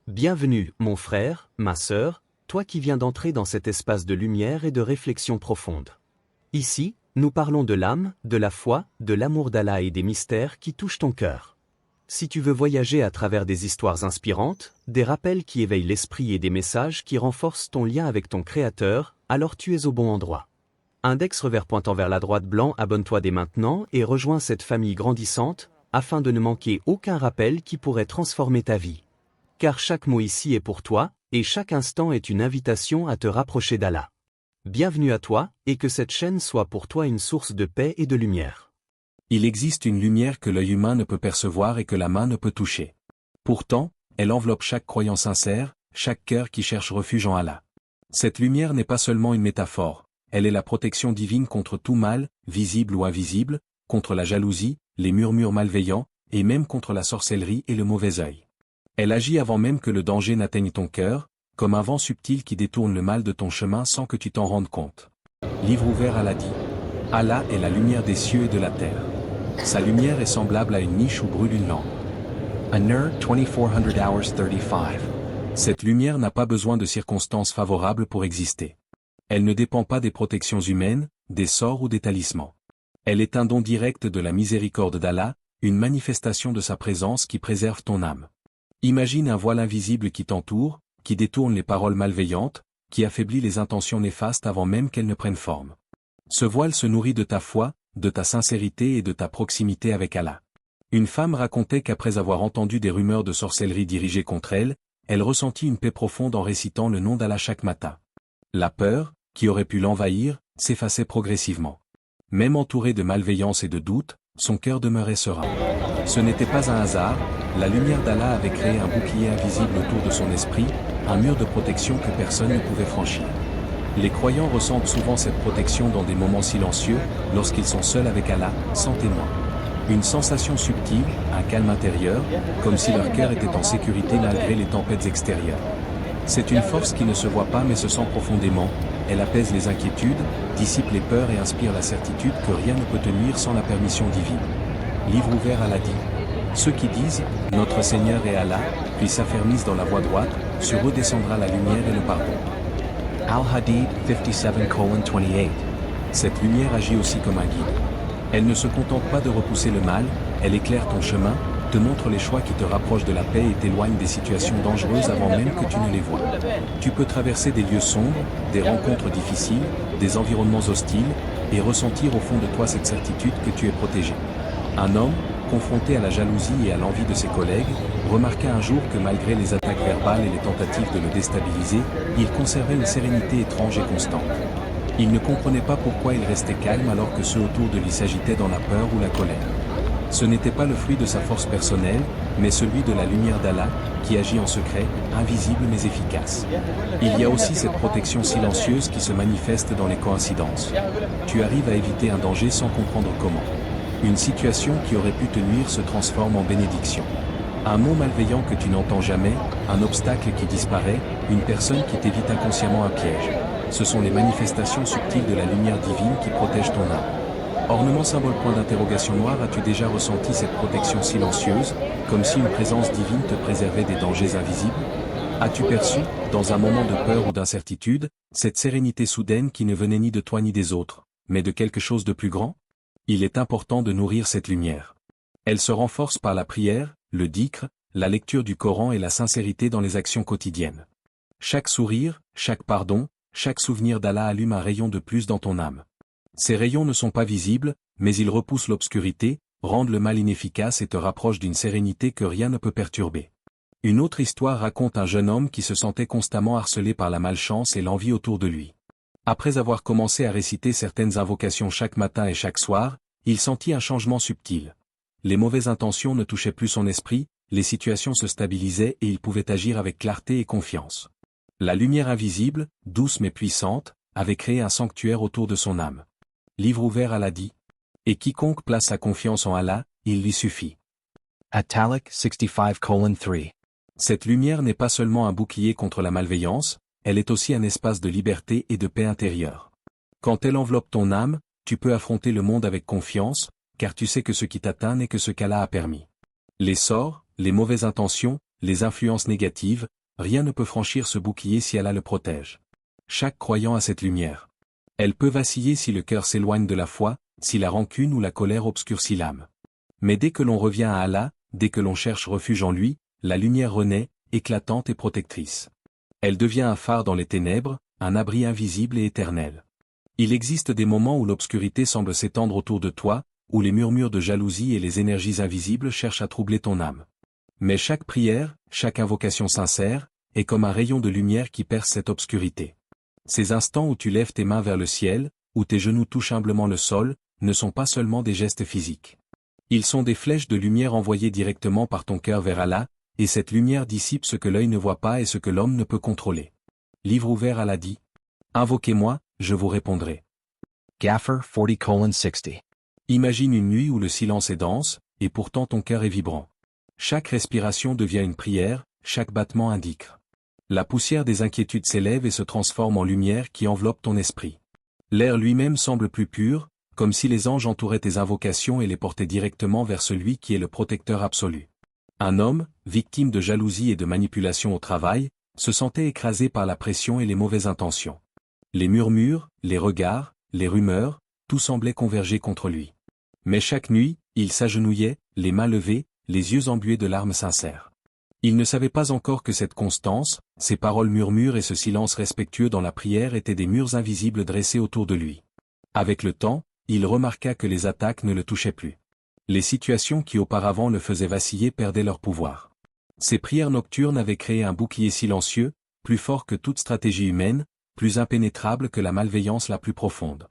Bienvenue, mon frère, ma sœur, toi qui viens d'entrer dans cet espace de lumière et de réflexion profonde. Ici, nous parlons de l'âme, de la foi, de l'amour d'Allah et des mystères qui touchent ton cœur. Si tu veux voyager à travers des histoires inspirantes, des rappels qui éveillent l'esprit et des messages qui renforcent ton lien avec ton Créateur, alors tu es au bon endroit. Index revers pointant vers la droite blanc, abonne-toi dès maintenant et rejoins cette famille grandissante, afin de ne manquer aucun rappel qui pourrait transformer ta vie. Car chaque mot ici est pour toi, et chaque instant est une invitation à te rapprocher d'Allah. Bienvenue à toi, et que cette chaîne soit pour toi une source de paix et de lumière. Il existe une lumière que l'œil humain ne peut percevoir et que la main ne peut toucher. Pourtant, elle enveloppe chaque croyant sincère, chaque cœur qui cherche refuge en Allah. Cette lumière n'est pas seulement une métaphore, elle est la protection divine contre tout mal, visible ou invisible, contre la jalousie, les murmures malveillants, et même contre la sorcellerie et le mauvais œil. Elle agit avant même que le danger n'atteigne ton cœur, comme un vent subtil qui détourne le mal de ton chemin sans que tu t'en rendes compte. Livre ouvert Allah dit. Allah est la lumière des cieux et de la terre. Sa lumière est semblable à une niche où brûle une lampe. An-Nur 2400 Hours 35. Cette lumière n'a pas besoin de circonstances favorables pour exister. Elle ne dépend pas des protections humaines, des sorts ou des talismans. Elle est un don direct de la miséricorde d'Allah, une manifestation de sa présence qui préserve ton âme. Imagine un voile invisible qui t'entoure, qui détourne les paroles malveillantes, qui affaiblit les intentions néfastes avant même qu'elles ne prennent forme. Ce voile se nourrit de ta foi, de ta sincérité et de ta proximité avec Allah. Une femme racontait qu'après avoir entendu des rumeurs de sorcellerie dirigées contre elle, elle ressentit une paix profonde en récitant le nom d'Allah chaque matin. La peur, qui aurait pu l'envahir, s'effaçait progressivement. Même entourée de malveillance et de doute, son cœur demeurait serein. Ce n'était pas un hasard, la lumière d'Allah avait créé un bouclier invisible autour de son esprit, un mur de protection que personne ne pouvait franchir. Les croyants ressentent souvent cette protection dans des moments silencieux, lorsqu'ils sont seuls avec Allah, sans témoin. Une sensation subtile, un calme intérieur, comme si leur cœur était en sécurité malgré les tempêtes extérieures. C'est une force qui ne se voit pas mais se sent profondément, elle apaise les inquiétudes, dissipe les peurs et inspire la certitude que rien ne peut te nuire sans la permission divine. Livre ouvert Allah dit. Ceux qui disent « Notre Seigneur est Allah », puis s'affermissent dans la voie droite, sur eux descendra la lumière et le pardon. Al-Hadid 57:28. Cette lumière agit aussi comme un guide. Elle ne se contente pas de repousser le mal, elle éclaire ton chemin, te montre les choix qui te rapprochent de la paix et t'éloignent des situations dangereuses avant même que tu ne les vois. Tu peux traverser des lieux sombres, des rencontres difficiles, des environnements hostiles, et ressentir au fond de toi cette certitude que tu es protégé. Un homme, confronté à la jalousie et à l'envie de ses collègues, remarqua un jour que malgré les attaques verbales et les tentatives de le déstabiliser, il conservait une sérénité étrange et constante. Il ne comprenait pas pourquoi il restait calme alors que ceux autour de lui s'agitaient dans la peur ou la colère. Ce n'était pas le fruit de sa force personnelle, mais celui de la lumière d'Allah, qui agit en secret, invisible mais efficace. Il y a aussi cette protection silencieuse qui se manifeste dans les coïncidences. Tu arrives à éviter un danger sans comprendre comment. Une situation qui aurait pu te nuire se transforme en bénédiction. Un mot malveillant que tu n'entends jamais, un obstacle qui disparaît, une personne qui t'évite inconsciemment un piège. Ce sont les manifestations subtiles de la lumière divine qui protègent ton âme. Ornement symbole point d'interrogation noir, as-tu déjà ressenti cette protection silencieuse, comme si une présence divine te préservait des dangers invisibles? As-tu perçu, dans un moment de peur ou d'incertitude, cette sérénité soudaine qui ne venait ni de toi ni des autres, mais de quelque chose de plus grand? Il est important de nourrir cette lumière. Elle se renforce par la prière, le dhikr, la lecture du Coran et la sincérité dans les actions quotidiennes. Chaque sourire, chaque pardon, chaque souvenir d'Allah allume un rayon de plus dans ton âme. Ces rayons ne sont pas visibles, mais ils repoussent l'obscurité, rendent le mal inefficace et te rapprochent d'une sérénité que rien ne peut perturber. Une autre histoire raconte un jeune homme qui se sentait constamment harcelé par la malchance et l'envie autour de lui. Après avoir commencé à réciter certaines invocations chaque matin et chaque soir, il sentit un changement subtil. Les mauvaises intentions ne touchaient plus son esprit, les situations se stabilisaient et il pouvait agir avec clarté et confiance. La lumière invisible, douce mais puissante, avait créé un sanctuaire autour de son âme. Livre ouvert Allah dit. Et quiconque place sa confiance en Allah, il lui suffit. Italic 65:3. Cette lumière n'est pas seulement un bouclier contre la malveillance, elle est aussi un espace de liberté et de paix intérieure. Quand elle enveloppe ton âme, tu peux affronter le monde avec confiance, car tu sais que ce qui t'atteint n'est que ce qu'Allah a permis. Les sorts, les mauvaises intentions, les influences négatives, rien ne peut franchir ce bouclier si Allah le protège. Chaque croyant a cette lumière. Elle peut vaciller si le cœur s'éloigne de la foi, si la rancune ou la colère obscurcit l'âme. Mais dès que l'on revient à Allah, dès que l'on cherche refuge en lui, la lumière renaît, éclatante et protectrice. Elle devient un phare dans les ténèbres, un abri invisible et éternel. Il existe des moments où l'obscurité semble s'étendre autour de toi, où les murmures de jalousie et les énergies invisibles cherchent à troubler ton âme. Mais chaque prière, chaque invocation sincère, est comme un rayon de lumière qui perce cette obscurité. Ces instants où tu lèves tes mains vers le ciel, où tes genoux touchent humblement le sol, ne sont pas seulement des gestes physiques. Ils sont des flèches de lumière envoyées directement par ton cœur vers Allah, et cette lumière dissipe ce que l'œil ne voit pas et ce que l'homme ne peut contrôler. Livre ouvert, Allah dit. Invoquez-moi, je vous répondrai. Ghafir 40:60. Imagine une nuit où le silence est dense, et pourtant ton cœur est vibrant. Chaque respiration devient une prière, chaque battement un dhikr. La poussière des inquiétudes s'élève et se transforme en lumière qui enveloppe ton esprit. L'air lui-même semble plus pur, comme si les anges entouraient tes invocations et les portaient directement vers celui qui est le protecteur absolu. Un homme, victime de jalousie et de manipulation au travail, se sentait écrasé par la pression et les mauvaises intentions. Les murmures, les regards, les rumeurs, tout semblait converger contre lui. Mais chaque nuit, il s'agenouillait, les mains levées, les yeux embués de larmes sincères. Il ne savait pas encore que cette constance, ces paroles murmures et ce silence respectueux dans la prière étaient des murs invisibles dressés autour de lui. Avec le temps, il remarqua que les attaques ne le touchaient plus. Les situations qui auparavant le faisaient vaciller perdaient leur pouvoir. Ses prières nocturnes avaient créé un bouclier silencieux, plus fort que toute stratégie humaine, plus impénétrable que la malveillance la plus profonde.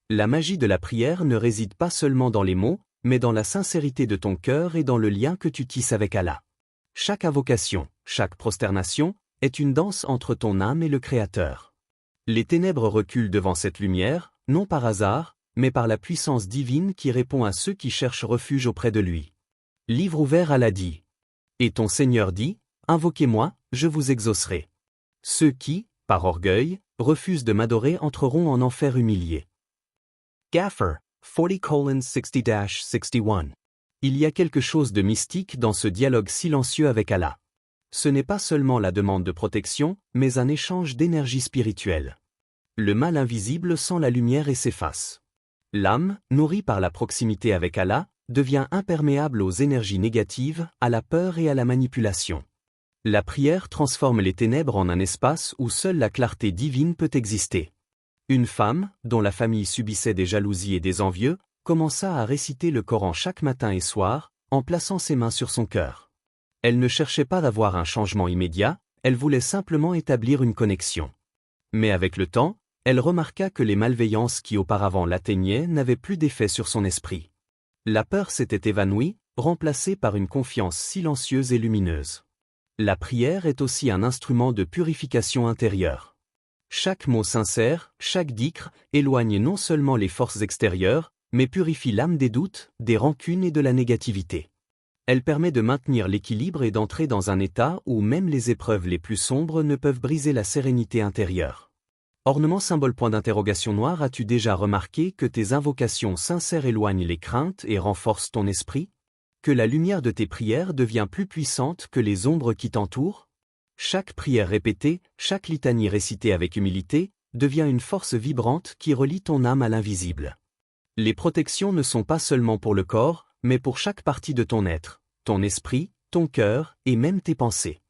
La magie de la prière ne réside pas seulement dans les mots, mais dans la sincérité de ton cœur et dans le lien que tu tisses avec Allah. Chaque invocation, chaque prosternation, est une danse entre ton âme et le Créateur. Les ténèbres reculent devant cette lumière, non par hasard, mais par la puissance divine qui répond à ceux qui cherchent refuge auprès de lui. Livre ouvert, Allah dit. Et ton Seigneur dit, invoquez-moi, je vous exaucerai. Ceux qui, par orgueil, refusent de m'adorer entreront en enfer humilié. Ghafir 40:60-61. Il y a quelque chose de mystique dans ce dialogue silencieux avec Allah. Ce n'est pas seulement la demande de protection, mais un échange d'énergie spirituelle. Le mal invisible sent la lumière et s'efface. L'âme, nourrie par la proximité avec Allah, devient imperméable aux énergies négatives, à la peur et à la manipulation. La prière transforme les ténèbres en un espace où seule la clarté divine peut exister. Une femme, dont la famille subissait des jalousies et des envieux, commença à réciter le Coran chaque matin et soir, en plaçant ses mains sur son cœur. Elle ne cherchait pas d'avoir un changement immédiat, elle voulait simplement établir une connexion. Mais avec le temps, elle remarqua que les malveillances qui auparavant l'atteignaient n'avaient plus d'effet sur son esprit. La peur s'était évanouie, remplacée par une confiance silencieuse et lumineuse. La prière est aussi un instrument de purification intérieure. Chaque mot sincère, chaque dhikr, éloigne non seulement les forces extérieures, mais purifie l'âme des doutes, des rancunes et de la négativité. Elle permet de maintenir l'équilibre et d'entrer dans un état où même les épreuves les plus sombres ne peuvent briser la sérénité intérieure. Ornement symbole point d'interrogation noir. As-tu déjà remarqué que tes invocations sincères éloignent les craintes et renforcent ton esprit? Que la lumière de tes prières devient plus puissante que les ombres qui t'entourent? Chaque prière répétée, chaque litanie récitée avec humilité, devient une force vibrante qui relie ton âme à l'invisible. Les protections ne sont pas seulement pour le corps, mais pour chaque partie de ton être, ton esprit, ton cœur et même tes pensées.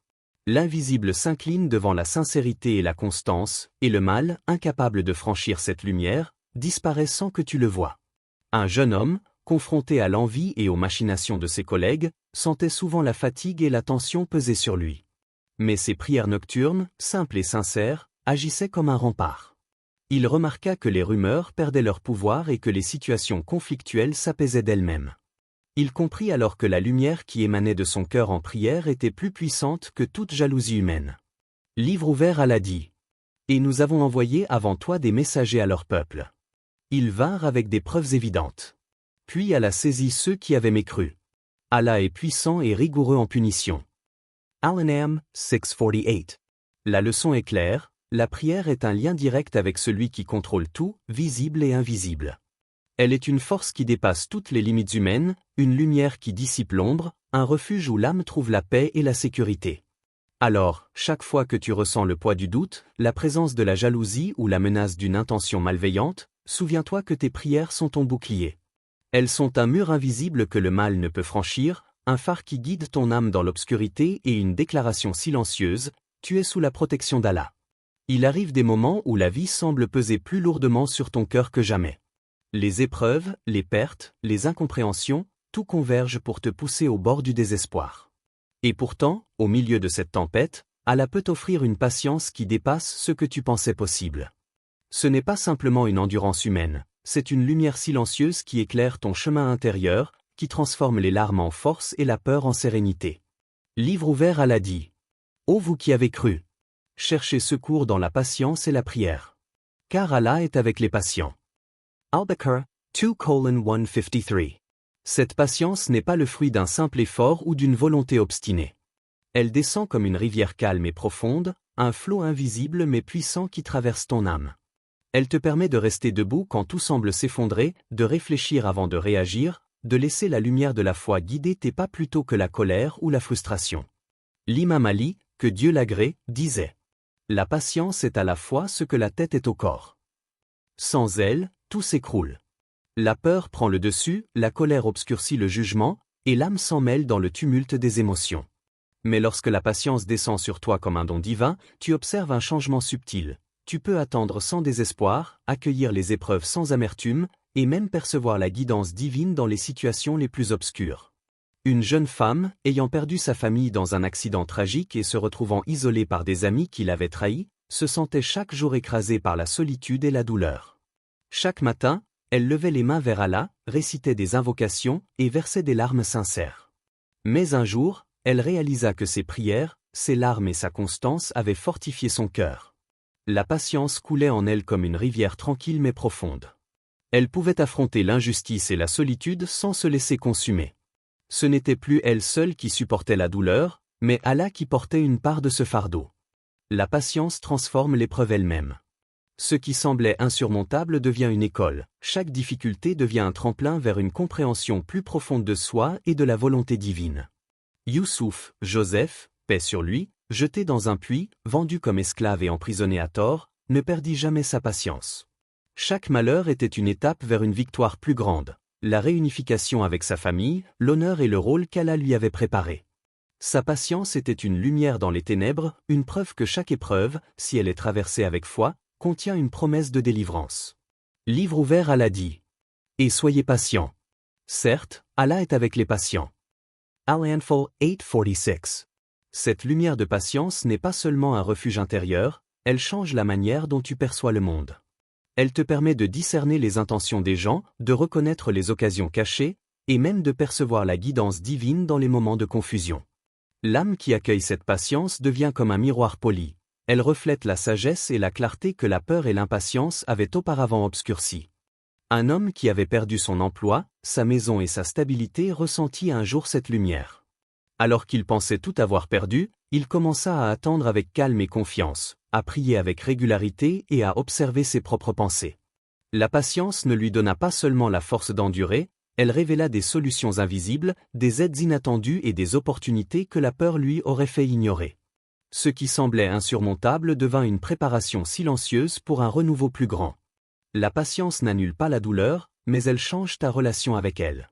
L'invisible s'incline devant la sincérité et la constance, et le mal, incapable de franchir cette lumière, disparaît sans que tu le vois. Un jeune homme, confronté à l'envie et aux machinations de ses collègues, sentait souvent la fatigue et la tension peser sur lui. Mais ses prières nocturnes, simples et sincères, agissaient comme un rempart. Il remarqua que les rumeurs perdaient leur pouvoir et que les situations conflictuelles s'apaisaient d'elles-mêmes. Il comprit alors que la lumière qui émanait de son cœur en prière était plus puissante que toute jalousie humaine. Livre ouvert, Allah dit. Et nous avons envoyé avant toi des messagers à leur peuple. Ils vinrent avec des preuves évidentes. Puis Allah saisit ceux qui avaient mécru. Allah est puissant et rigoureux en punition. Al-An'am 6:48. La leçon est claire, la prière est un lien direct avec celui qui contrôle tout, visible et invisible. Elle est une force qui dépasse toutes les limites humaines, une lumière qui dissipe l'ombre, un refuge où l'âme trouve la paix et la sécurité. Alors, chaque fois que tu ressens le poids du doute, la présence de la jalousie ou la menace d'une intention malveillante, souviens-toi que tes prières sont ton bouclier. Elles sont un mur invisible que le mal ne peut franchir, un phare qui guide ton âme dans l'obscurité et une déclaration silencieuse, tu es sous la protection d'Allah. Il arrive des moments où la vie semble peser plus lourdement sur ton cœur que jamais. Les épreuves, les pertes, les incompréhensions, tout converge pour te pousser au bord du désespoir. Et pourtant, au milieu de cette tempête, Allah peut t'offrir une patience qui dépasse ce que tu pensais possible. Ce n'est pas simplement une endurance humaine, c'est une lumière silencieuse qui éclaire ton chemin intérieur, qui transforme les larmes en force et la peur en sérénité. Livre ouvert, Allah dit. Ô vous qui avez cru! Cherchez secours dans la patience et la prière. Car Allah est avec les patients. Al-Baqarah 2:153. Cette patience n'est pas le fruit d'un simple effort ou d'une volonté obstinée. Elle descend comme une rivière calme et profonde, un flot invisible mais puissant qui traverse ton âme. Elle te permet de rester debout quand tout semble s'effondrer, de réfléchir avant de réagir, de laisser la lumière de la foi guider tes pas plutôt que la colère ou la frustration. L'imam Ali, que Dieu l'agrée, disait « La patience est à la fois ce que la tête est au corps. Sans elle, tout s'écroule. La peur prend le dessus, la colère obscurcit le jugement, et l'âme s'en mêle dans le tumulte des émotions. Mais lorsque la patience descend sur toi comme un don divin, tu observes un changement subtil. Tu peux attendre sans désespoir, accueillir les épreuves sans amertume, et même percevoir la guidance divine dans les situations les plus obscures. Une jeune femme, ayant perdu sa famille dans un accident tragique et se retrouvant isolée par des amis qui l'avaient trahie, se sentait chaque jour écrasée par la solitude et la douleur. Chaque matin, elle levait les mains vers Allah, récitait des invocations et versait des larmes sincères. Mais un jour, elle réalisa que ses prières, ses larmes et sa constance avaient fortifié son cœur. La patience coulait en elle comme une rivière tranquille mais profonde. Elle pouvait affronter l'injustice et la solitude sans se laisser consumer. Ce n'était plus elle seule qui supportait la douleur, mais Allah qui portait une part de ce fardeau. La patience transforme l'épreuve elle-même. Ce qui semblait insurmontable devient une école, chaque difficulté devient un tremplin vers une compréhension plus profonde de soi et de la volonté divine. Youssouf, Joseph, paix sur lui, jeté dans un puits, vendu comme esclave et emprisonné à tort, ne perdit jamais sa patience. Chaque malheur était une étape vers une victoire plus grande, la réunification avec sa famille, l'honneur et le rôle qu'Allah lui avait préparé. Sa patience était une lumière dans les ténèbres, une preuve que chaque épreuve, si elle est traversée avec foi, contient une promesse de délivrance. Livre ouvert, Allah dit. Et soyez patients. Certes, Allah est avec les patients. Al-Anfal 8:46. Cette lumière de patience n'est pas seulement un refuge intérieur, elle change la manière dont tu perçois le monde. Elle te permet de discerner les intentions des gens, de reconnaître les occasions cachées, et même de percevoir la guidance divine dans les moments de confusion. L'âme qui accueille cette patience devient comme un miroir poli. Elle reflète la sagesse et la clarté que la peur et l'impatience avaient auparavant obscurcies. Un homme qui avait perdu son emploi, sa maison et sa stabilité ressentit un jour cette lumière. Alors qu'il pensait tout avoir perdu, il commença à attendre avec calme et confiance, à prier avec régularité et à observer ses propres pensées. La patience ne lui donna pas seulement la force d'endurer, elle révéla des solutions invisibles, des aides inattendues et des opportunités que la peur lui aurait fait ignorer. Ce qui semblait insurmontable devint une préparation silencieuse pour un renouveau plus grand. La patience n'annule pas la douleur, mais elle change ta relation avec elle.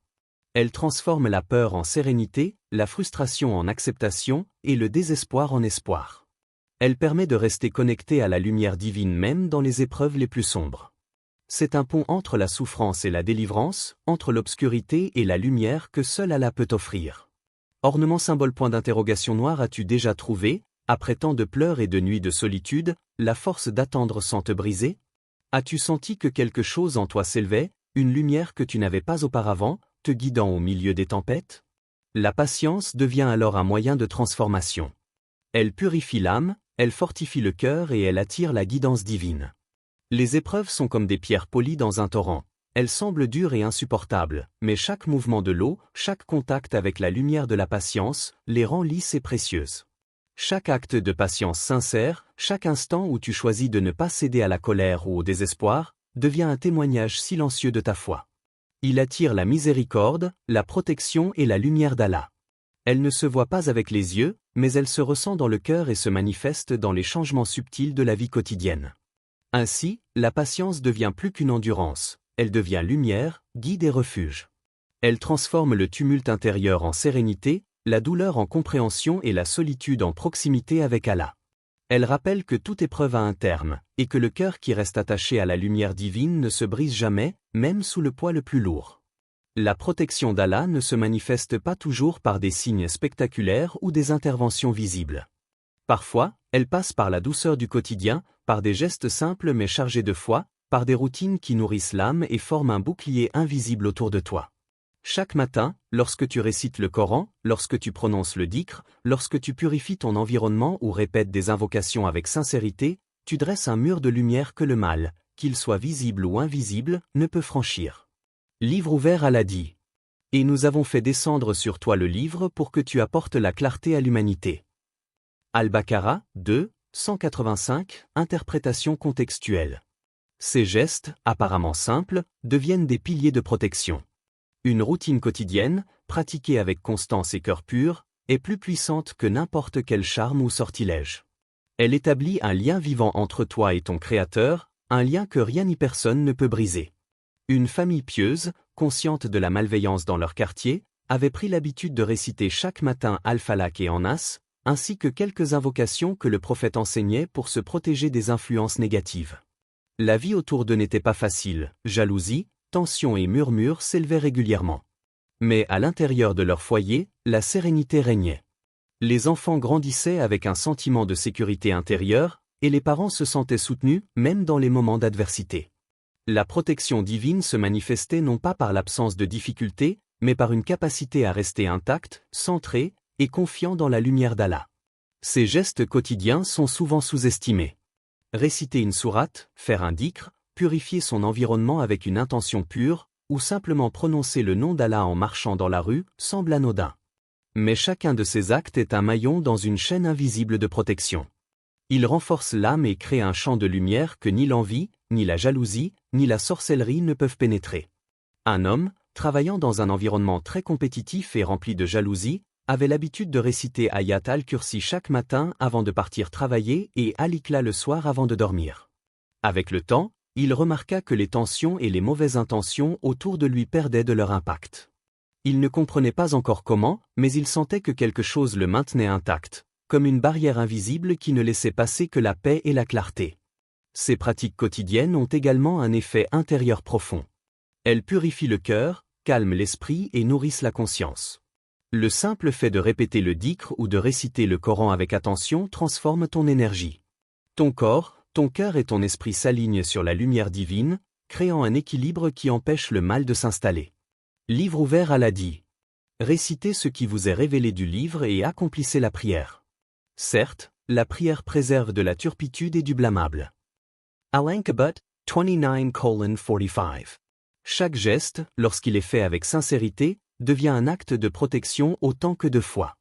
Elle transforme la peur en sérénité, la frustration en acceptation et le désespoir en espoir. Elle permet de rester connecté à la lumière divine même dans les épreuves les plus sombres. C'est un pont entre la souffrance et la délivrance, entre l'obscurité et la lumière que seul Allah peut offrir. Ornement symbole point d'interrogation noir. As-tu déjà trouvé, après tant de pleurs et de nuits de solitude, la force d'attendre sans te briser? As-tu senti que quelque chose en toi s'élevait, une lumière que tu n'avais pas auparavant, te guidant au milieu des tempêtes? La patience devient alors un moyen de transformation. Elle purifie l'âme, elle fortifie le cœur et elle attire la guidance divine. Les épreuves sont comme des pierres polies dans un torrent. Elles semblent dures et insupportables, mais chaque mouvement de l'eau, chaque contact avec la lumière de la patience, les rend lisses et précieuses. Chaque acte de patience sincère, chaque instant où tu choisis de ne pas céder à la colère ou au désespoir, devient un témoignage silencieux de ta foi. Il attire la miséricorde, la protection et la lumière d'Allah. Elle ne se voit pas avec les yeux, mais elle se ressent dans le cœur et se manifeste dans les changements subtils de la vie quotidienne. Ainsi, la patience devient plus qu'une endurance, elle devient lumière, guide et refuge. Elle transforme le tumulte intérieur en sérénité, la douleur en compréhension et la solitude en proximité avec Allah. Elle rappelle que toute épreuve a un terme, et que le cœur qui reste attaché à la lumière divine ne se brise jamais, même sous le poids le plus lourd. La protection d'Allah ne se manifeste pas toujours par des signes spectaculaires ou des interventions visibles. Parfois, elle passe par la douceur du quotidien, par des gestes simples mais chargés de foi, par des routines qui nourrissent l'âme et forment un bouclier invisible autour de toi. Chaque matin, lorsque tu récites le Coran, lorsque tu prononces le dhikr, lorsque tu purifies ton environnement ou répètes des invocations avec sincérité, tu dresses un mur de lumière que le mal, qu'il soit visible ou invisible, ne peut franchir. Livre ouvert, Allah dit. Et nous avons fait descendre sur toi le livre pour que tu apportes la clarté à l'humanité. Al-Baqarah, 2, 185, interprétation contextuelle. Ces gestes, apparemment simples, deviennent des piliers de protection. Une routine quotidienne, pratiquée avec constance et cœur pur, est plus puissante que n'importe quel charme ou sortilège. Elle établit un lien vivant entre toi et ton Créateur, un lien que rien ni personne ne peut briser. Une famille pieuse, consciente de la malveillance dans leur quartier, avait pris l'habitude de réciter chaque matin Al-Falaq et An-Nas, ainsi que quelques invocations que le prophète enseignait pour se protéger des influences négatives. La vie autour d'eux n'était pas facile, jalousie, tensions et murmures s'élevaient régulièrement. Mais à l'intérieur de leur foyer, la sérénité régnait. Les enfants grandissaient avec un sentiment de sécurité intérieure, et les parents se sentaient soutenus, même dans les moments d'adversité. La protection divine se manifestait non pas par l'absence de difficultés, mais par une capacité à rester intact, centré, et confiant dans la lumière d'Allah. Ces gestes quotidiens sont souvent sous-estimés. Réciter une sourate, faire un dhikr, purifier son environnement avec une intention pure, ou simplement prononcer le nom d'Allah en marchant dans la rue, semble anodin. Mais chacun de ces actes est un maillon dans une chaîne invisible de protection. Il renforce l'âme et crée un champ de lumière que ni l'envie, ni la jalousie, ni la sorcellerie ne peuvent pénétrer. Un homme, travaillant dans un environnement très compétitif et rempli de jalousie, avait l'habitude de réciter Ayat al-Kursi chaque matin avant de partir travailler et Al-Ikhlas le soir avant de dormir. Avec le temps, il remarqua que les tensions et les mauvaises intentions autour de lui perdaient de leur impact. Il ne comprenait pas encore comment, mais il sentait que quelque chose le maintenait intact, comme une barrière invisible qui ne laissait passer que la paix et la clarté. Ces pratiques quotidiennes ont également un effet intérieur profond. Elles purifient le cœur, calment l'esprit et nourrissent la conscience. Le simple fait de répéter le dhikr ou de réciter le Coran avec attention transforme ton énergie. Ton corps, ton cœur et ton esprit s'alignent sur la lumière divine, créant un équilibre qui empêche le mal de s'installer. Livre ouvert, Allah dit. Récitez ce qui vous est révélé du livre et accomplissez la prière. Certes, la prière préserve de la turpitude et du blâmable. Al-Ankabut 29:45. Chaque geste, lorsqu'il est fait avec sincérité, devient un acte de protection autant que de foi.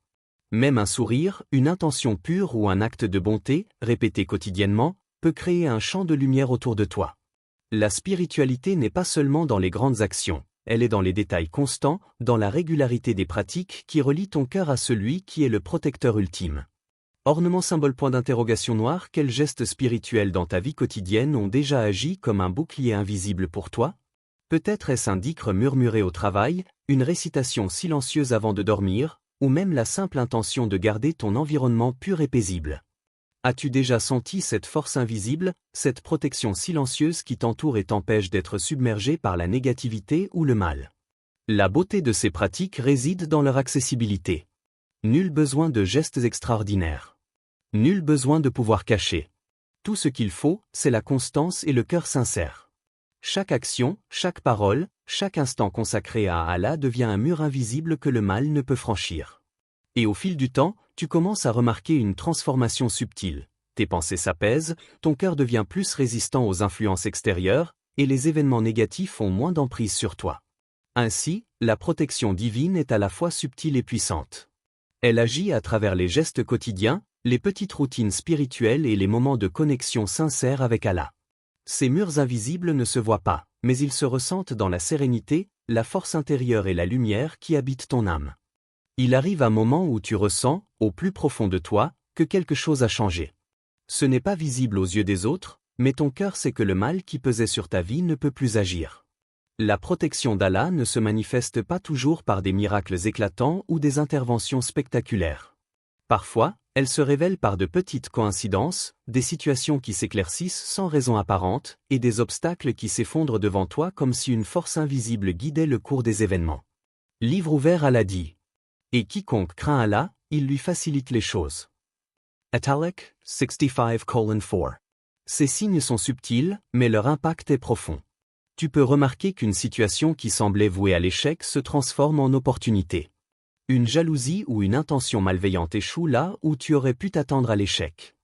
Même un sourire, une intention pure ou un acte de bonté, répété quotidiennement, peut créer un champ de lumière autour de toi. La spiritualité n'est pas seulement dans les grandes actions, elle est dans les détails constants, dans la régularité des pratiques qui relient ton cœur à celui qui est le protecteur ultime. Ornement symbole point d'interrogation noir, quels gestes spirituels dans ta vie quotidienne ont déjà agi comme un bouclier invisible pour toi? Peut-être est-ce un dhikr murmuré au travail, une récitation silencieuse avant de dormir, ou même la simple intention de garder ton environnement pur et paisible. As-tu déjà senti cette force invisible, cette protection silencieuse qui t'entoure et t'empêche d'être submergé par la négativité ou le mal? La beauté de ces pratiques réside dans leur accessibilité. Nul besoin de gestes extraordinaires. Nul besoin de pouvoir caché. Tout ce qu'il faut, c'est la constance et le cœur sincère. Chaque action, chaque parole, chaque instant consacré à Allah devient un mur invisible que le mal ne peut franchir. Et au fil du temps, tu commences à remarquer une transformation subtile. Tes pensées s'apaisent, ton cœur devient plus résistant aux influences extérieures, et les événements négatifs ont moins d'emprise sur toi. Ainsi, la protection divine est à la fois subtile et puissante. Elle agit à travers les gestes quotidiens, les petites routines spirituelles et les moments de connexion sincère avec Allah. Ces murs invisibles ne se voient pas, mais ils se ressentent dans la sérénité, la force intérieure et la lumière qui habitent ton âme. Il arrive un moment où tu ressens, au plus profond de toi, que quelque chose a changé. Ce n'est pas visible aux yeux des autres, mais ton cœur sait que le mal qui pesait sur ta vie ne peut plus agir. La protection d'Allah ne se manifeste pas toujours par des miracles éclatants ou des interventions spectaculaires. Parfois, elle se révèle par de petites coïncidences, des situations qui s'éclaircissent sans raison apparente, et des obstacles qui s'effondrent devant toi comme si une force invisible guidait le cours des événements. Livre ouvert Allah dit. Et quiconque craint Allah, il lui facilite les choses. Italic 65:4. Ces signes sont subtils, mais leur impact est profond. Tu peux remarquer qu'une situation qui semblait vouée à l'échec se transforme en opportunité. Une jalousie ou une intention malveillante échoue là où tu aurais pu t'attendre à l'échec.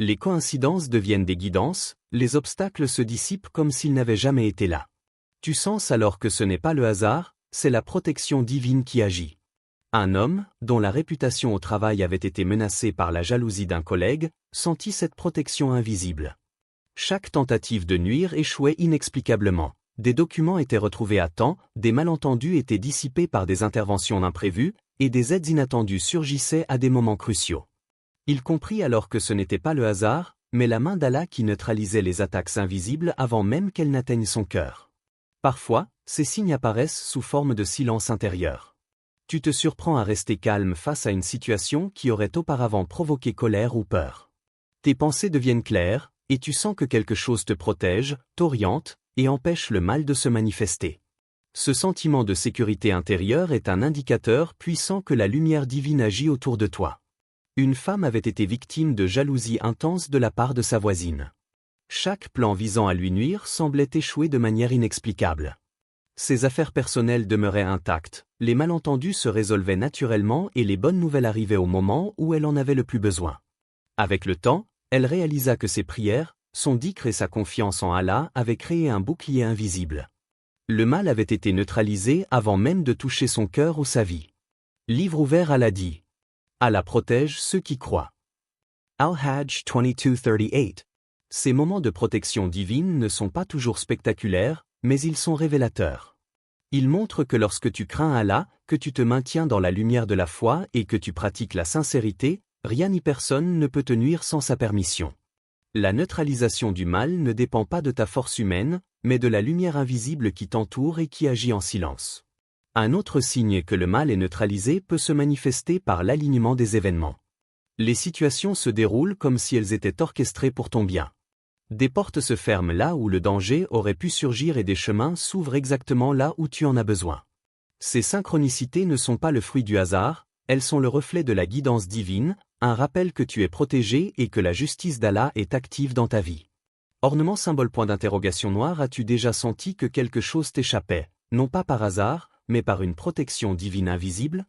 Les coïncidences deviennent des guidances, les obstacles se dissipent comme s'ils n'avaient jamais été là. Tu sens alors que ce n'est pas le hasard, c'est la protection divine qui agit. Un homme, dont la réputation au travail avait été menacée par la jalousie d'un collègue, sentit cette protection invisible. Chaque tentative de nuire échouait inexplicablement. Des documents étaient retrouvés à temps, des malentendus étaient dissipés par des interventions imprévues, et des aides inattendues surgissaient à des moments cruciaux. Il comprit alors que ce n'était pas le hasard, mais la main d'Allah qui neutralisait les attaques invisibles avant même qu'elles n'atteignent son cœur. Parfois, ces signes apparaissent sous forme de silence intérieur. Tu te surprends à rester calme face à une situation qui aurait auparavant provoqué colère ou peur. Tes pensées deviennent claires, et tu sens que quelque chose te protège, t'oriente, et empêche le mal de se manifester. Ce sentiment de sécurité intérieure est un indicateur puissant que la lumière divine agit autour de toi. Une femme avait été victime de jalousie intense de la part de sa voisine. Chaque plan visant à lui nuire semblait échouer de manière inexplicable. Ses affaires personnelles demeuraient intactes, les malentendus se résolvaient naturellement et les bonnes nouvelles arrivaient au moment où elle en avait le plus besoin. Avec le temps, elle réalisa que ses prières, son dhikr et sa confiance en Allah avaient créé un bouclier invisible. Le mal avait été neutralisé avant même de toucher son cœur ou sa vie. Livre ouvert Allah dit. Allah protège ceux qui croient. Al-Hajj 22:38. Ces moments de protection divine ne sont pas toujours spectaculaires, mais ils sont révélateurs. Ils montrent que lorsque tu crains Allah, que tu te maintiens dans la lumière de la foi et que tu pratiques la sincérité, rien ni personne ne peut te nuire sans sa permission. La neutralisation du mal ne dépend pas de ta force humaine, mais de la lumière invisible qui t'entoure et qui agit en silence. Un autre signe que le mal est neutralisé peut se manifester par l'alignement des événements. Les situations se déroulent comme si elles étaient orchestrées pour ton bien. Des portes se ferment là où le danger aurait pu surgir et des chemins s'ouvrent exactement là où tu en as besoin. Ces synchronicités ne sont pas le fruit du hasard, elles sont le reflet de la guidance divine, un rappel que tu es protégé et que la justice d'Allah est active dans ta vie. Ornement symbole point d'interrogation noir. As-tu déjà senti que quelque chose t'échappait, non pas par hasard, mais par une protection divine invisible?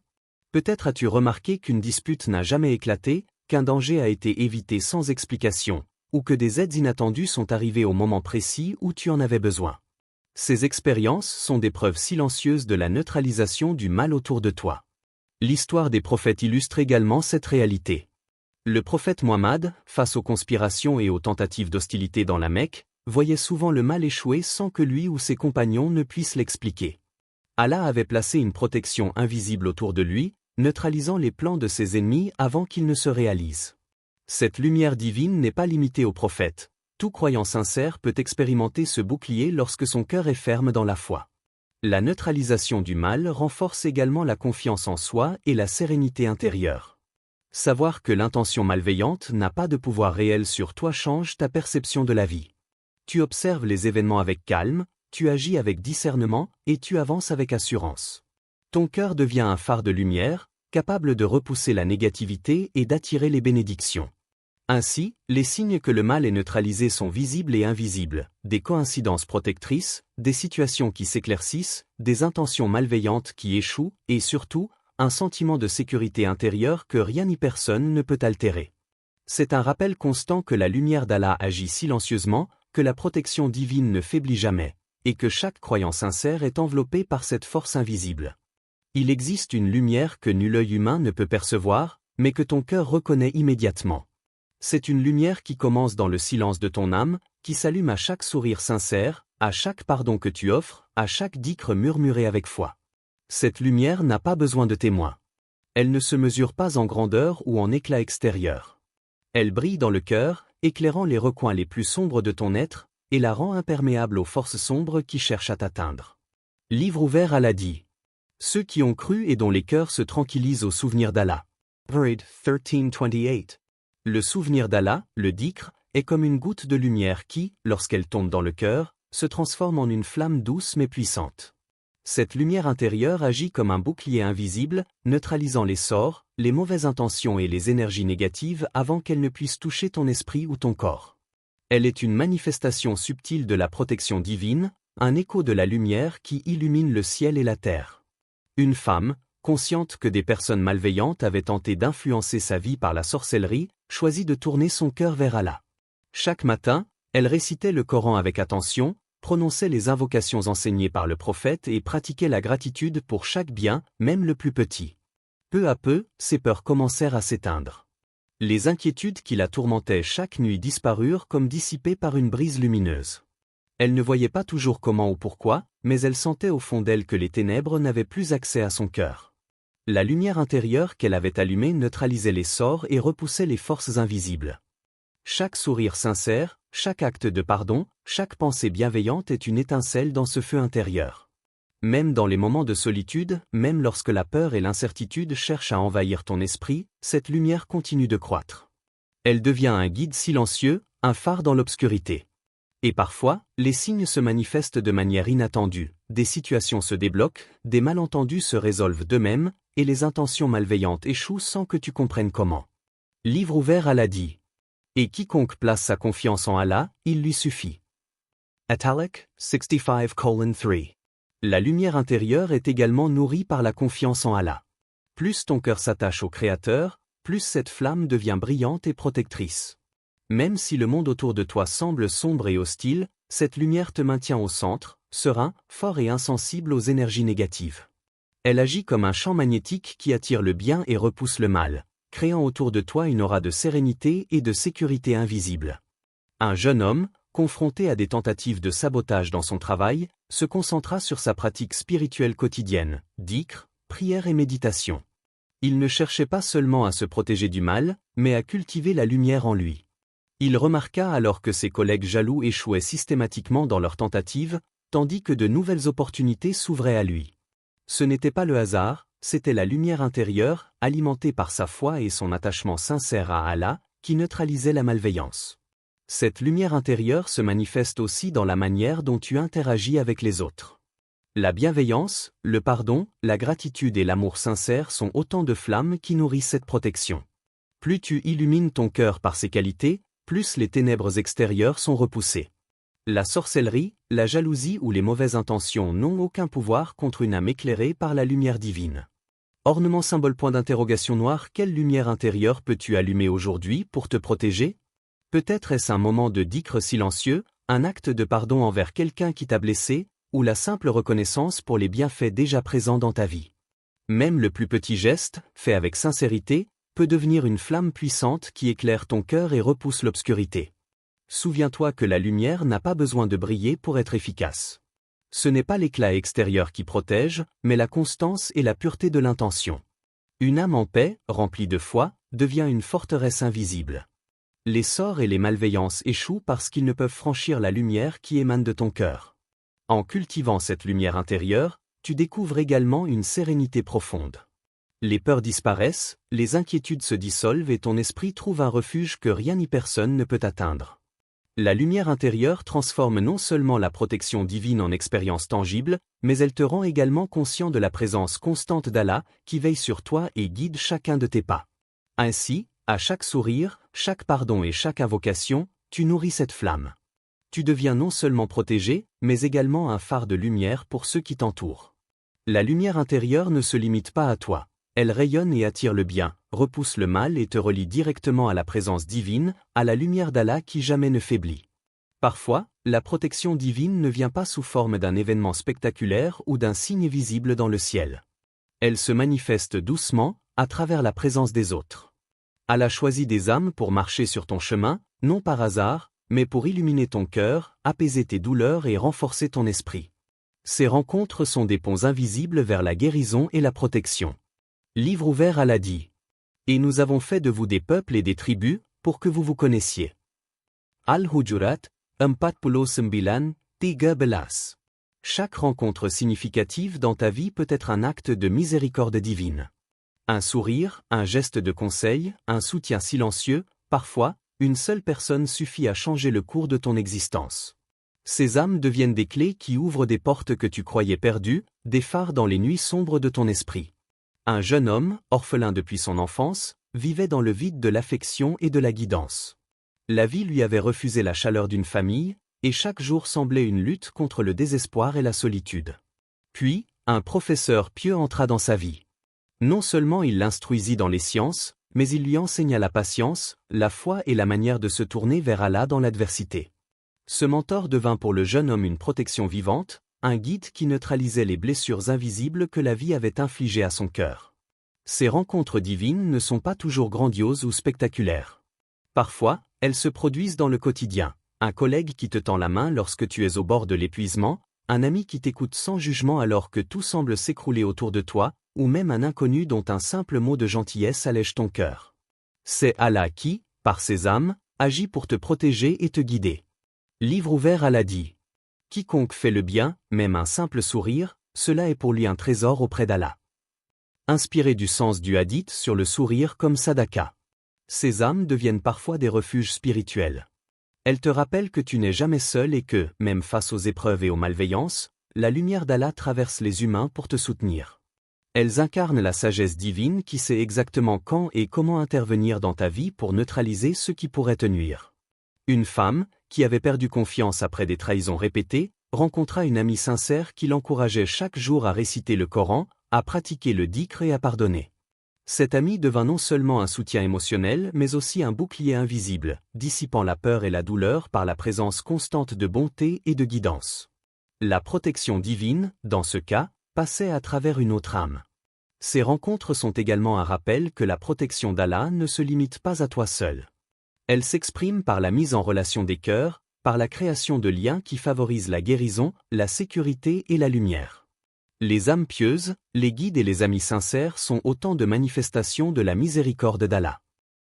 Peut-être as-tu remarqué qu'une dispute n'a jamais éclaté, qu'un danger a été évité sans explication, ou que des aides inattendues sont arrivées au moment précis où tu en avais besoin. Ces expériences sont des preuves silencieuses de la neutralisation du mal autour de toi. L'histoire des prophètes illustre également cette réalité. Le prophète Muhammad, face aux conspirations et aux tentatives d'hostilité dans la Mecque, voyait souvent le mal échouer sans que lui ou ses compagnons ne puissent l'expliquer. Allah avait placé une protection invisible autour de lui, neutralisant les plans de ses ennemis avant qu'ils ne se réalisent. Cette lumière divine n'est pas limitée aux prophètes. Tout croyant sincère peut expérimenter ce bouclier lorsque son cœur est ferme dans la foi. La neutralisation du mal renforce également la confiance en soi et la sérénité intérieure. Savoir que l'intention malveillante n'a pas de pouvoir réel sur toi change ta perception de la vie. Tu observes les événements avec calme, tu agis avec discernement et tu avances avec assurance. Ton cœur devient un phare de lumière, capable de repousser la négativité et d'attirer les bénédictions. Ainsi, les signes que le mal est neutralisé sont visibles et invisibles, des coïncidences protectrices, des situations qui s'éclaircissent, des intentions malveillantes qui échouent, et surtout, un sentiment de sécurité intérieure que rien ni personne ne peut altérer. C'est un rappel constant que la lumière d'Allah agit silencieusement, que la protection divine ne faiblit jamais, et que chaque croyant sincère est enveloppé par cette force invisible. Il existe une lumière que nul œil humain ne peut percevoir, mais que ton cœur reconnaît immédiatement. C'est une lumière qui commence dans le silence de ton âme, qui s'allume à chaque sourire sincère, à chaque pardon que tu offres, à chaque dhikr murmuré avec foi. Cette lumière n'a pas besoin de témoins. Elle ne se mesure pas en grandeur ou en éclat extérieur. Elle brille dans le cœur, éclairant les recoins les plus sombres de ton être, et la rend imperméable aux forces sombres qui cherchent à t'atteindre. Livre ouvert Allah dit. Ceux qui ont cru et dont les cœurs se tranquillisent au souvenir d'Allah. Proverbe 13:28. Le souvenir d'Allah, le dhikr, est comme une goutte de lumière qui, lorsqu'elle tombe dans le cœur, se transforme en une flamme douce mais puissante. Cette lumière intérieure agit comme un bouclier invisible, neutralisant les sorts, les mauvaises intentions et les énergies négatives avant qu'elles ne puissent toucher ton esprit ou ton corps. Elle est une manifestation subtile de la protection divine, un écho de la lumière qui illumine le ciel et la terre. Une femme, consciente que des personnes malveillantes avaient tenté d'influencer sa vie par la sorcellerie, choisit de tourner son cœur vers Allah. Chaque matin, elle récitait le Coran avec attention, prononçait les invocations enseignées par le prophète et pratiquait la gratitude pour chaque bien, même le plus petit. Peu à peu, ses peurs commencèrent à s'éteindre. Les inquiétudes qui la tourmentaient chaque nuit disparurent comme dissipées par une brise lumineuse. Elle ne voyait pas toujours comment ou pourquoi, mais elle sentait au fond d'elle que les ténèbres n'avaient plus accès à son cœur. La lumière intérieure qu'elle avait allumée neutralisait les sorts et repoussait les forces invisibles. Chaque sourire sincère, chaque acte de pardon, chaque pensée bienveillante est une étincelle dans ce feu intérieur. Même dans les moments de solitude, même lorsque la peur et l'incertitude cherchent à envahir ton esprit, cette lumière continue de croître. Elle devient un guide silencieux, un phare dans l'obscurité. Et parfois, les signes se manifestent de manière inattendue, des situations se débloquent, des malentendus se résolvent d'eux-mêmes, et les intentions malveillantes échouent sans que tu comprennes comment. Livre ouvert Allah dit. Et quiconque place sa confiance en Allah, il lui suffit. Italic 65:3. La lumière intérieure est également nourrie par la confiance en Allah. Plus ton cœur s'attache au Créateur, plus cette flamme devient brillante et protectrice. Même si le monde autour de toi semble sombre et hostile, cette lumière te maintient au centre, serein, fort et insensible aux énergies négatives. Elle agit comme un champ magnétique qui attire le bien et repousse le mal, créant autour de toi une aura de sérénité et de sécurité invisible. Un jeune homme, confronté à des tentatives de sabotage dans son travail, se concentra sur sa pratique spirituelle quotidienne, dhikr, prière et méditation. Il ne cherchait pas seulement à se protéger du mal, mais à cultiver la lumière en lui. Il remarqua alors que ses collègues jaloux échouaient systématiquement dans leurs tentatives, tandis que de nouvelles opportunités s'ouvraient à lui. Ce n'était pas le hasard, c'était la lumière intérieure, alimentée par sa foi et son attachement sincère à Allah, qui neutralisait la malveillance. Cette lumière intérieure se manifeste aussi dans la manière dont tu interagis avec les autres. La bienveillance, le pardon, la gratitude et l'amour sincère sont autant de flammes qui nourrissent cette protection. Plus tu illumines ton cœur par ces qualités, plus les ténèbres extérieures sont repoussées. La sorcellerie, la jalousie ou les mauvaises intentions n'ont aucun pouvoir contre une âme éclairée par la lumière divine. Ornement symbole point d'interrogation noir. Quelle lumière intérieure peux-tu allumer aujourd'hui pour te protéger? Peut-être est-ce un moment de dhikr silencieux, un acte de pardon envers quelqu'un qui t'a blessé, ou la simple reconnaissance pour les bienfaits déjà présents dans ta vie. Même le plus petit geste, fait avec sincérité, peut devenir une flamme puissante qui éclaire ton cœur et repousse l'obscurité. Souviens-toi que la lumière n'a pas besoin de briller pour être efficace. Ce n'est pas l'éclat extérieur qui protège, mais la constance et la pureté de l'intention. Une âme en paix, remplie de foi, devient une forteresse invisible. Les sorts et les malveillances échouent parce qu'ils ne peuvent franchir la lumière qui émane de ton cœur. En cultivant cette lumière intérieure, tu découvres également une sérénité profonde. Les peurs disparaissent, les inquiétudes se dissolvent et ton esprit trouve un refuge que rien ni personne ne peut atteindre. La lumière intérieure transforme non seulement la protection divine en expérience tangible, mais elle te rend également conscient de la présence constante d'Allah, qui veille sur toi et guide chacun de tes pas. Ainsi, à chaque sourire, chaque pardon et chaque invocation, tu nourris cette flamme. Tu deviens non seulement protégé, mais également un phare de lumière pour ceux qui t'entourent. La lumière intérieure ne se limite pas à toi. Elle rayonne et attire le bien, repousse le mal et te relie directement à la présence divine, à la lumière d'Allah qui jamais ne faiblit. Parfois, la protection divine ne vient pas sous forme d'un événement spectaculaire ou d'un signe visible dans le ciel. Elle se manifeste doucement, à travers la présence des autres. Allah choisit des âmes pour marcher sur ton chemin, non par hasard, mais pour illuminer ton cœur, apaiser tes douleurs et renforcer ton esprit. Ces rencontres sont des ponts invisibles vers la guérison et la protection. Livre ouvert Allah dit. Et nous avons fait de vous des peuples et des tribus, pour que vous vous connaissiez. Al-Hujurat, 49, 13. Chaque rencontre significative dans ta vie peut être un acte de miséricorde divine. Un sourire, un geste de conseil, un soutien silencieux, parfois, une seule personne suffit à changer le cours de ton existence. Ces âmes deviennent des clés qui ouvrent des portes que tu croyais perdues, des phares dans les nuits sombres de ton esprit. Un jeune homme, orphelin depuis son enfance, vivait dans le vide de l'affection et de la guidance. La vie lui avait refusé la chaleur d'une famille, et chaque jour semblait une lutte contre le désespoir et la solitude. Puis, un professeur pieux entra dans sa vie. Non seulement il l'instruisit dans les sciences, mais il lui enseigna la patience, la foi et la manière de se tourner vers Allah dans l'adversité. Ce mentor devint pour le jeune homme une protection vivante, un guide qui neutralisait les blessures invisibles que la vie avait infligées à son cœur. Ces rencontres divines ne sont pas toujours grandioses ou spectaculaires. Parfois, elles se produisent dans le quotidien. Un collègue qui te tend la main lorsque tu es au bord de l'épuisement, un ami qui t'écoute sans jugement alors que tout semble s'écrouler autour de toi, ou même un inconnu dont un simple mot de gentillesse allège ton cœur. C'est Allah qui, par ses âmes, agit pour te protéger et te guider. Livre ouvert Allah dit. Quiconque fait le bien, même un simple sourire, cela est pour lui un trésor auprès d'Allah. Inspiré du sens du hadith sur le sourire comme sadaka. Ces âmes deviennent parfois des refuges spirituels. Elles te rappellent que tu n'es jamais seul et que, même face aux épreuves et aux malveillances, la lumière d'Allah traverse les humains pour te soutenir. Elles incarnent la sagesse divine qui sait exactement quand et comment intervenir dans ta vie pour neutraliser ce qui pourrait te nuire. Une femme, qui avait perdu confiance après des trahisons répétées, rencontra une amie sincère qui l'encourageait chaque jour à réciter le Coran, à pratiquer le dhikr et à pardonner. Cette amie devint non seulement un soutien émotionnel mais aussi un bouclier invisible, dissipant la peur et la douleur par la présence constante de bonté et de guidance. La protection divine, dans ce cas, passait à travers une autre âme. Ces rencontres sont également un rappel que la protection d'Allah ne se limite pas à toi seul. Elle s'exprime par la mise en relation des cœurs, par la création de liens qui favorisent la guérison, la sécurité et la lumière. Les âmes pieuses, les guides et les amis sincères sont autant de manifestations de la miséricorde d'Allah.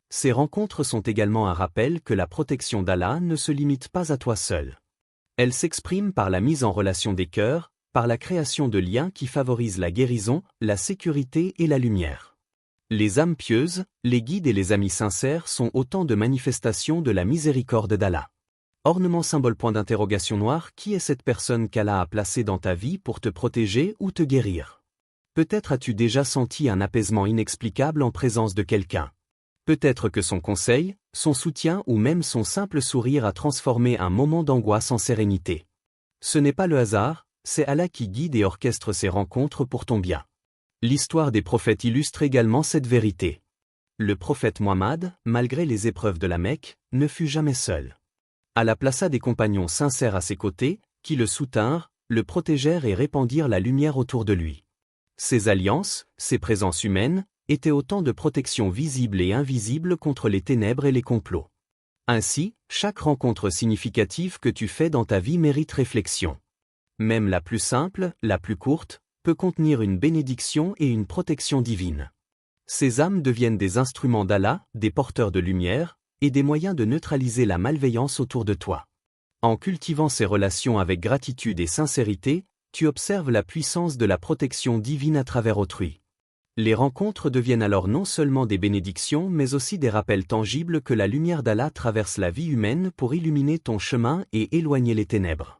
Ces rencontres sont également un rappel que la protection d'Allah ne se limite pas à toi seul. Elle s'exprime par la mise en relation des cœurs, par la création de liens qui favorisent la guérison, la sécurité et la lumière. Les âmes pieuses, les guides et les amis sincères sont autant de manifestations de la miséricorde d'Allah. Ornement symbole point d'interrogation noir, qui est cette personne qu'Allah a placée dans ta vie pour te protéger ou te guérir? Peut-être as-tu déjà senti un apaisement inexplicable en présence de quelqu'un. Peut-être que son conseil, son soutien ou même son simple sourire a transformé un moment d'angoisse en sérénité. Ce n'est pas le hasard, c'est Allah qui guide et orchestre ces rencontres pour ton bien. L'histoire des prophètes illustre également cette vérité. Le prophète Muhammad, malgré les épreuves de la Mecque, ne fut jamais seul. Allah plaça des compagnons sincères à ses côtés, qui le soutinrent, le protégèrent et répandirent la lumière autour de lui. Ces alliances, ces présences humaines, étaient autant de protections visibles et invisibles contre les ténèbres et les complots. Ainsi, chaque rencontre significative que tu fais dans ta vie mérite réflexion. Même la plus simple, la plus courte, peut contenir une bénédiction et une protection divine. Ces âmes deviennent des instruments d'Allah, des porteurs de lumière, et des moyens de neutraliser la malveillance autour de toi. En cultivant ces relations avec gratitude et sincérité, tu observes la puissance de la protection divine à travers autrui. Les rencontres deviennent alors non seulement des bénédictions mais aussi des rappels tangibles que la lumière d'Allah traverse la vie humaine pour illuminer ton chemin et éloigner les ténèbres.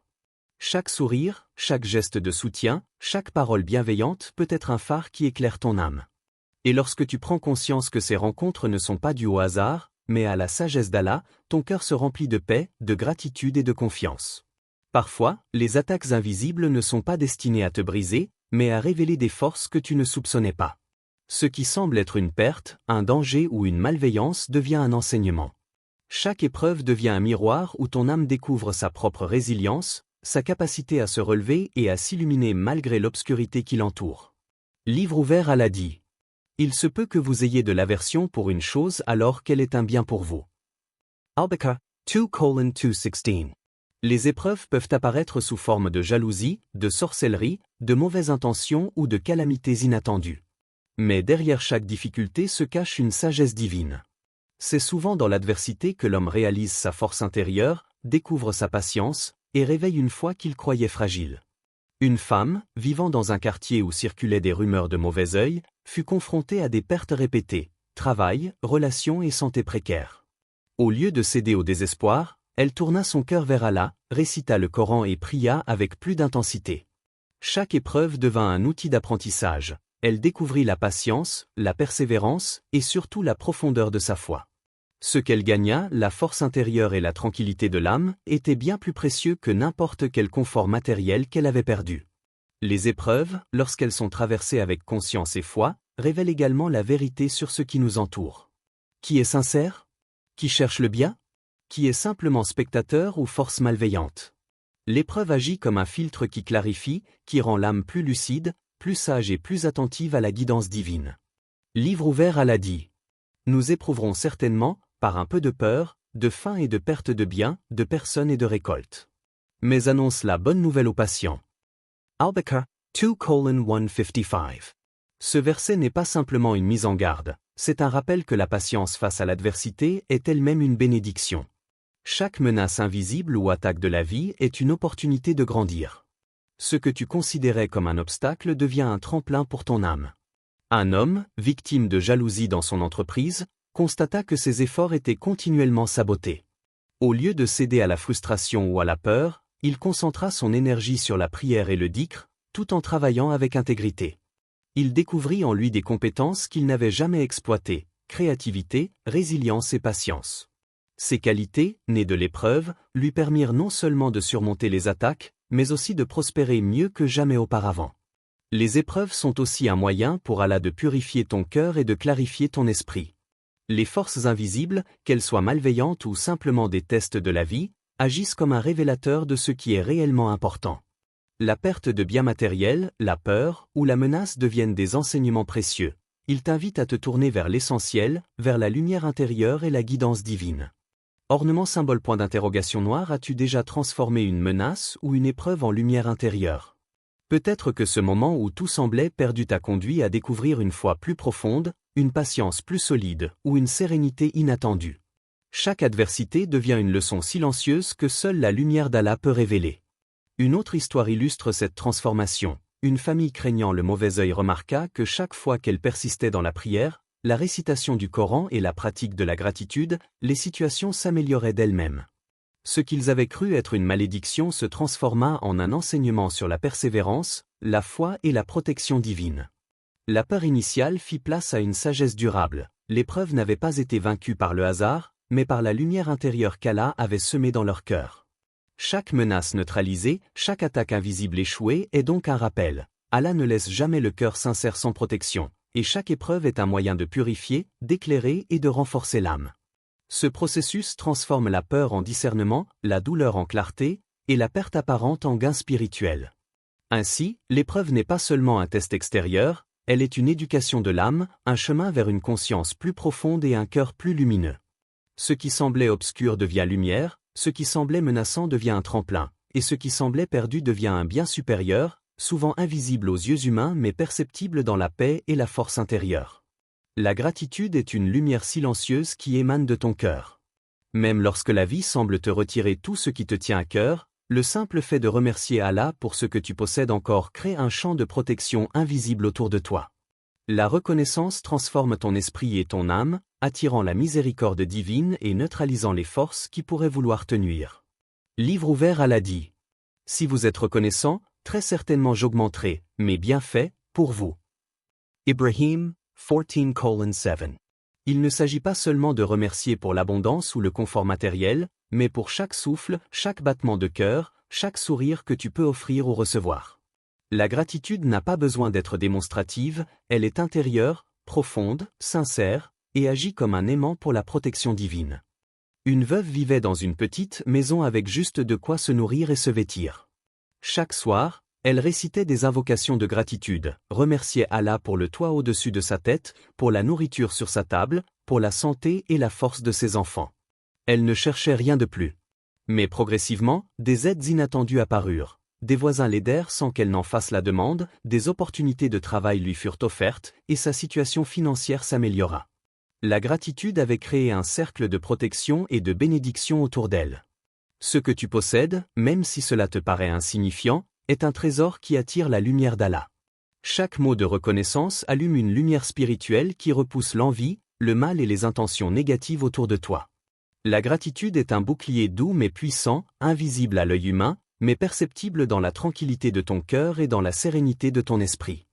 Chaque sourire, chaque geste de soutien, chaque parole bienveillante peut être un phare qui éclaire ton âme. Et lorsque tu prends conscience que ces rencontres ne sont pas dues au hasard, mais à la sagesse d'Allah, ton cœur se remplit de paix, de gratitude et de confiance. Parfois, les attaques invisibles ne sont pas destinées à te briser, mais à révéler des forces que tu ne soupçonnais pas. Ce qui semble être une perte, un danger ou une malveillance devient un enseignement. Chaque épreuve devient un miroir où ton âme découvre sa propre résilience, sa capacité à se relever et à s'illuminer malgré l'obscurité qui l'entoure. Livre ouvert Allah dit. Il se peut que vous ayez de l'aversion pour une chose alors qu'elle est un bien pour vous. Al-Baqarah 2:216. Les épreuves peuvent apparaître sous forme de jalousie, de sorcellerie, de mauvaises intentions ou de calamités inattendues. Mais derrière chaque difficulté se cache une sagesse divine. C'est souvent dans l'adversité que l'homme réalise sa force intérieure, découvre sa patience, et réveille une foi qu'il croyait fragile. Une femme, vivant dans un quartier où circulaient des rumeurs de mauvais œil, fut confrontée à des pertes répétées, travail, relations et santé précaires. Au lieu de céder au désespoir, elle tourna son cœur vers Allah, récita le Coran et pria avec plus d'intensité. Chaque épreuve devint un outil d'apprentissage. Elle découvrit la patience, la persévérance et surtout la profondeur de sa foi. Ce qu'elle gagna, la force intérieure et la tranquillité de l'âme, étaient bien plus précieux que n'importe quel confort matériel qu'elle avait perdu. Les épreuves, lorsqu'elles sont traversées avec conscience et foi, révèlent également la vérité sur ce qui nous entoure. Qui est sincère? Qui cherche le bien? Qui est simplement spectateur ou force malveillante? L'épreuve agit comme un filtre qui clarifie, qui rend l'âme plus lucide, plus sage et plus attentive à la guidance divine. Livre ouvert, Allah dit. Nous éprouverons certainement, par un peu de peur, de faim et de perte de biens, de personnes et de récoltes. Mais annonce la bonne nouvelle aux patients. Al-Baqarah 2:155. Ce verset n'est pas simplement une mise en garde, c'est un rappel que la patience face à l'adversité est elle-même une bénédiction. Chaque menace invisible ou attaque de la vie est une opportunité de grandir. Ce que tu considérais comme un obstacle devient un tremplin pour ton âme. Un homme, victime de jalousie dans son entreprise, constata que ses efforts étaient continuellement sabotés. Au lieu de céder à la frustration ou à la peur, il concentra son énergie sur la prière et le dhikr, tout en travaillant avec intégrité. Il découvrit en lui des compétences qu'il n'avait jamais exploitées, créativité, résilience et patience. Ces qualités, nées de l'épreuve, lui permirent non seulement de surmonter les attaques, mais aussi de prospérer mieux que jamais auparavant. Les épreuves sont aussi un moyen pour Allah de purifier ton cœur et de clarifier ton esprit. Les forces invisibles, qu'elles soient malveillantes ou simplement des tests de la vie, agissent comme un révélateur de ce qui est réellement important. La perte de biens matériels, la peur ou la menace deviennent des enseignements précieux. Ils t'invitent à te tourner vers l'essentiel, vers la lumière intérieure et la guidance divine. Ornement symbole point d'interrogation noir, as-tu déjà transformé une menace ou une épreuve en lumière intérieure? Peut-être que ce moment où tout semblait perdu t'a conduit à découvrir une foi plus profonde, une patience plus solide ou une sérénité inattendue. Chaque adversité devient une leçon silencieuse que seule la lumière d'Allah peut révéler. Une autre histoire illustre cette transformation. Une famille craignant le mauvais œil remarqua que chaque fois qu'elle persistait dans la prière, la récitation du Coran et la pratique de la gratitude, les situations s'amélioraient d'elles-mêmes. Ce qu'ils avaient cru être une malédiction se transforma en un enseignement sur la persévérance, la foi et la protection divine. La peur initiale fit place à une sagesse durable. L'épreuve n'avait pas été vaincue par le hasard, mais par la lumière intérieure qu'Allah avait semée dans leur cœur. Chaque menace neutralisée, chaque attaque invisible échouée est donc un rappel. Allah ne laisse jamais le cœur sincère sans protection, et chaque épreuve est un moyen de purifier, d'éclairer et de renforcer l'âme. Ce processus transforme la peur en discernement, la douleur en clarté, et la perte apparente en gain spirituel. Ainsi, l'épreuve n'est pas seulement un test extérieur, elle est une éducation de l'âme, un chemin vers une conscience plus profonde et un cœur plus lumineux. Ce qui semblait obscur devient lumière, ce qui semblait menaçant devient un tremplin, et ce qui semblait perdu devient un bien supérieur, souvent invisible aux yeux humains mais perceptible dans la paix et la force intérieure. La gratitude est une lumière silencieuse qui émane de ton cœur. Même lorsque la vie semble te retirer tout ce qui te tient à cœur, le simple fait de remercier Allah pour ce que tu possèdes encore crée un champ de protection invisible autour de toi. La reconnaissance transforme ton esprit et ton âme, attirant la miséricorde divine et neutralisant les forces qui pourraient vouloir te nuire. Livre ouvert, Allah dit. Si vous êtes reconnaissant, très certainement j'augmenterai mes bienfaits pour vous. Ibrahim 14:7. Il ne s'agit pas seulement de remercier pour l'abondance ou le confort matériel, mais pour chaque souffle, chaque battement de cœur, chaque sourire que tu peux offrir ou recevoir. La gratitude n'a pas besoin d'être démonstrative, elle est intérieure, profonde, sincère, et agit comme un aimant pour la protection divine. Une veuve vivait dans une petite maison avec juste de quoi se nourrir et se vêtir. Chaque soir, elle récitait des invocations de gratitude, remerciait Allah pour le toit au-dessus de sa tête, pour la nourriture sur sa table, pour la santé et la force de ses enfants. Elle ne cherchait rien de plus. Mais progressivement, des aides inattendues apparurent. des voisins l'aidèrent sans qu'elle n'en fasse la demande, des opportunités de travail lui furent offertes, et sa situation financière s'améliora. La gratitude avait créé un cercle de protection et de bénédiction autour d'elle. Ce que tu possèdes, même si cela te paraît insignifiant, est un trésor qui attire la lumière d'Allah. Chaque mot de reconnaissance allume une lumière spirituelle qui repousse l'envie, le mal et les intentions négatives autour de toi. La gratitude est un bouclier doux mais puissant, invisible à l'œil humain, mais perceptible dans la tranquillité de ton cœur et dans la sérénité de ton esprit.